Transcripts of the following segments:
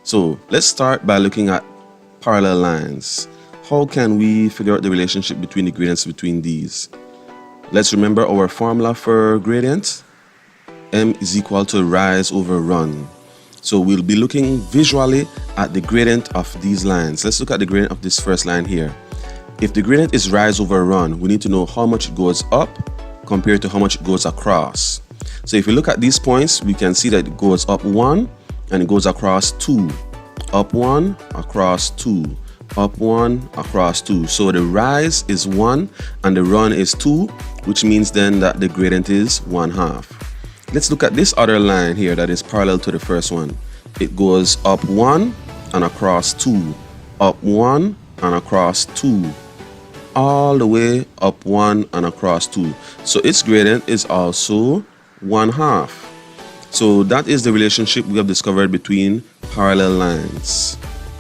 So let's start by looking at parallel lines. How can we figure out the relationship between the gradients between these? Let's remember our formula for gradient. M is equal to rise over run. So we'll be looking visually at the gradient of these lines. Let's look at the gradient of this first line here. If the gradient is rise over run, we need to know how much it goes up compared to how much it goes across. So if you look at these points, we can see that it goes up 1 and it goes across 2. Up 1, across 2. Up 1, across 2. So the rise is 1 and the run is 2, which means then that the gradient is 1/2. Let's look at this other line here that is parallel to the first one. It goes up 1 and across 2. Up 1 and across 2. All the way up 1 and across 2. So its gradient is also 1/2. So that is the relationship we have discovered between parallel lines.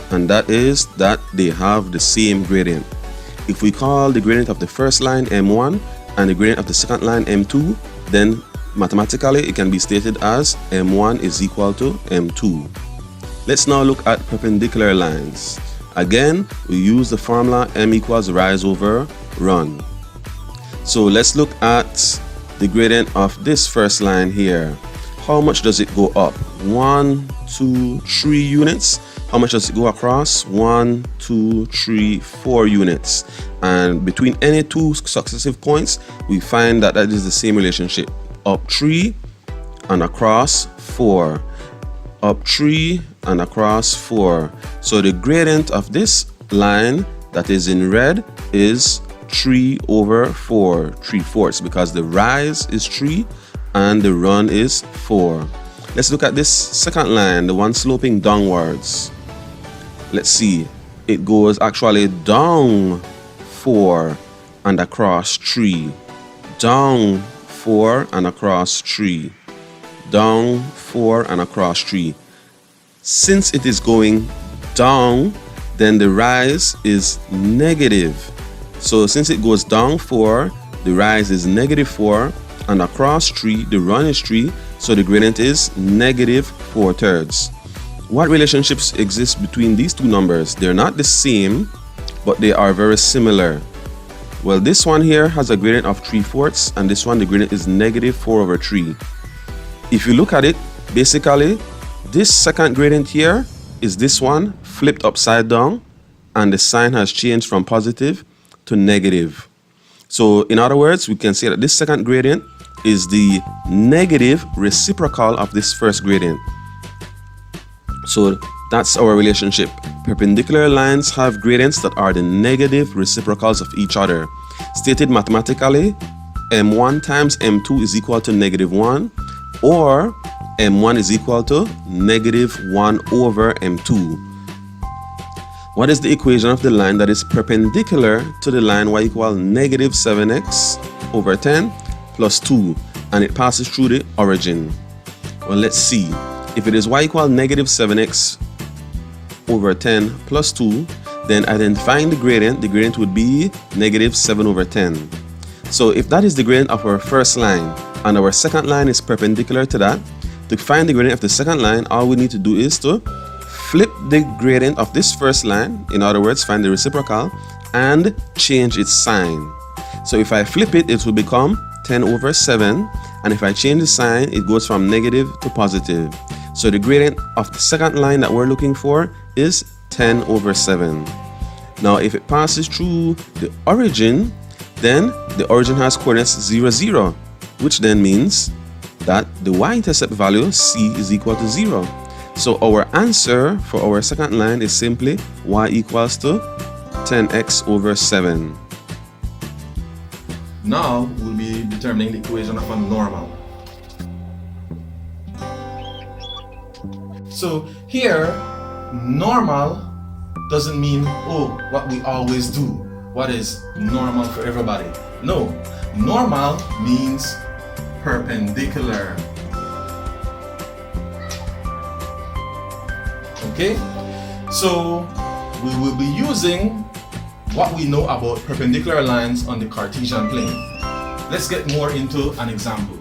And that is that they have the same gradient. If we call the gradient of the first line M1 and the gradient of the second line M2, then mathematically it can be stated as M1 is equal to M2. Let's now look at perpendicular lines. Again, we use the formula M equals rise over run. So let's look at the gradient of this first line here. How much does it go up? 1, 2, 3 units. How much does it go across? 1, 2, 3, 4 units. And between any two successive points, we find that that is the same relationship. Up 3 and across 4. Up 3 and across 4. So the gradient of this line that is in red is 3 over 4, 3/4, because the rise is 3 and the run is 4. Let's look at this second line, the one sloping downwards. Let's see, it goes actually down 4 and across 3. Down 4 and across 3. Down 4 and across 3. Since it is going down, then the rise is negative. So since it goes down 4, the rise is -4, and across 3, the run is 3, so the gradient is -4/3. What relationships exist between these two numbers? They're not the same, but they are very similar. Well, this one here has a gradient of 3/4, and this one, the gradient is -4/3. If you look at it, basically, this second gradient here is this one flipped upside down, and the sign has changed from positive to negative. So in other words, we can say that this second gradient is the negative reciprocal of this first gradient. So that's our relationship. Perpendicular lines have gradients that are the negative reciprocals of each other. Stated mathematically, M1 times M2 is equal to -1, or M1 is equal to -1 over M2. What is the equation of the line that is perpendicular to the line y equal -7x over 10 plus 2, and it passes through the origin? Well, let's see. If it is y equal -7x over 10 plus 2, then identifying the gradient would be -7 over 10. So if that is the gradient of our first line, and our second line is perpendicular to that, to find the gradient of the second line, all we need to do is to flip the gradient of this first line, in other words, find the reciprocal, and change its sign. So if I flip it, it will become 10 over 7, and if I change the sign, it goes from negative to positive. So the gradient of the second line that we're looking for is 10 over 7. Now if it passes through the origin, then the origin has coordinates 0, 0, which then means that the y-intercept value c is equal to 0. So our answer for our second line is simply y equals to 10x over 7. Now we'll be determining the equation of a normal. So here, normal doesn't mean, oh, what we always do. What is normal for everybody? No, normal means perpendicular. Okay, so we will be using what we know about perpendicular lines on the Cartesian plane. Let's get more into an example.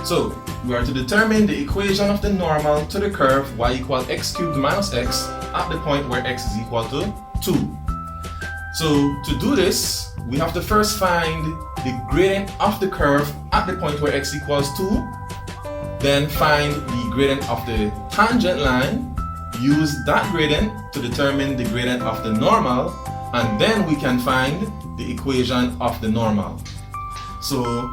So we are to determine the equation of the normal to the curve y equal x cubed minus x at the point where x is equal to 2. So to do this, we have to first find the gradient of the curve at the point where x equals 2, then find the gradient of the tangent line, use that gradient to determine the gradient of the normal, and then we can find the equation of the normal. So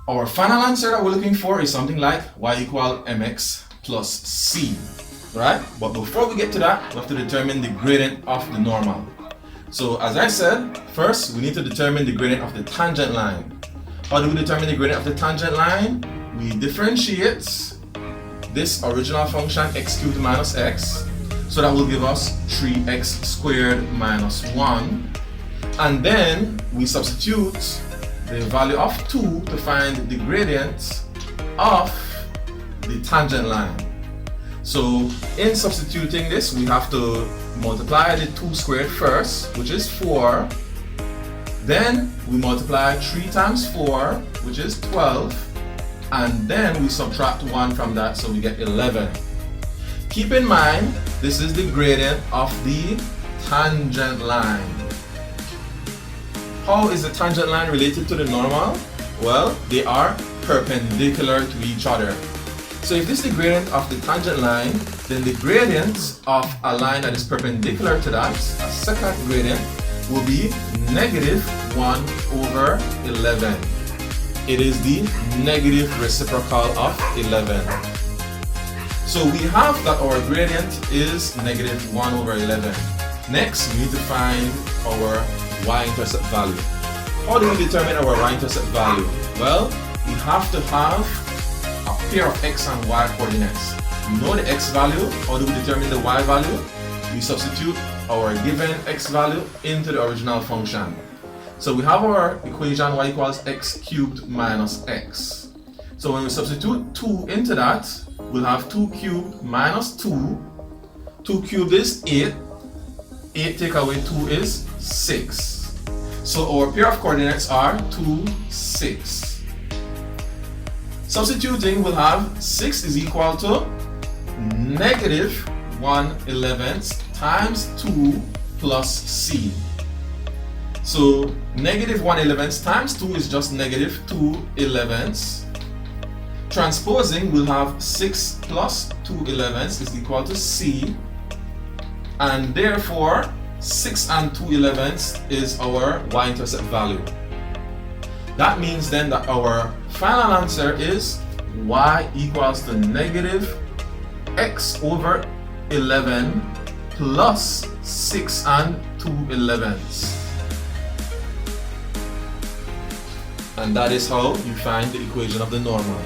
our final answer that we're looking for is something like y equal mx plus c, right? But before we get to that, we have to determine the gradient of the normal. So as I said, first we need to determine the gradient of the tangent line. How do we determine the gradient of the tangent line? We differentiate this original function x cubed minus x, so that will give us 3x squared minus 1, and then we substitute the value of 2 to find the gradient of the tangent line. So in substituting this, we have to multiply the 2 squared first, which is 4. Then we multiply 3 times 4, which is 12. And then we subtract 1 from that, so we get 11. Keep in mind, this is the gradient of the tangent line. How is the tangent line related to the normal? Well, they are perpendicular to each other. So if this is the gradient of the tangent line, then the gradient of a line that is perpendicular to that, a second gradient, will be negative 1 over 11. It is the negative reciprocal of 11. So we have that our gradient is negative 1 over 11. Next, we need to find our y-intercept value. How do we determine our y-intercept value? Well, we have to have a pair of x and y coordinates. We know the x value. How do we determine the y value? We substitute our given x value into the original function. So we have our equation y equals x cubed minus x. So when we substitute 2 into that, we'll have 2 cubed minus 2. 2 cubed is 8. 8 take away 2 is 6. So our pair of coordinates are 2, 6. Substituting, we'll have 6 is equal to negative 1/11 times 2 plus c. So negative 1/11 times 2 is just negative 2/11. Transposing, we'll have 6 plus 2/11 is equal to c. And therefore, 6 and 2/11 is our y-intercept value. That means then that our final answer is y equals to negative x over 11 plus 6 and 2/11. And that is how you find the equation of the normal.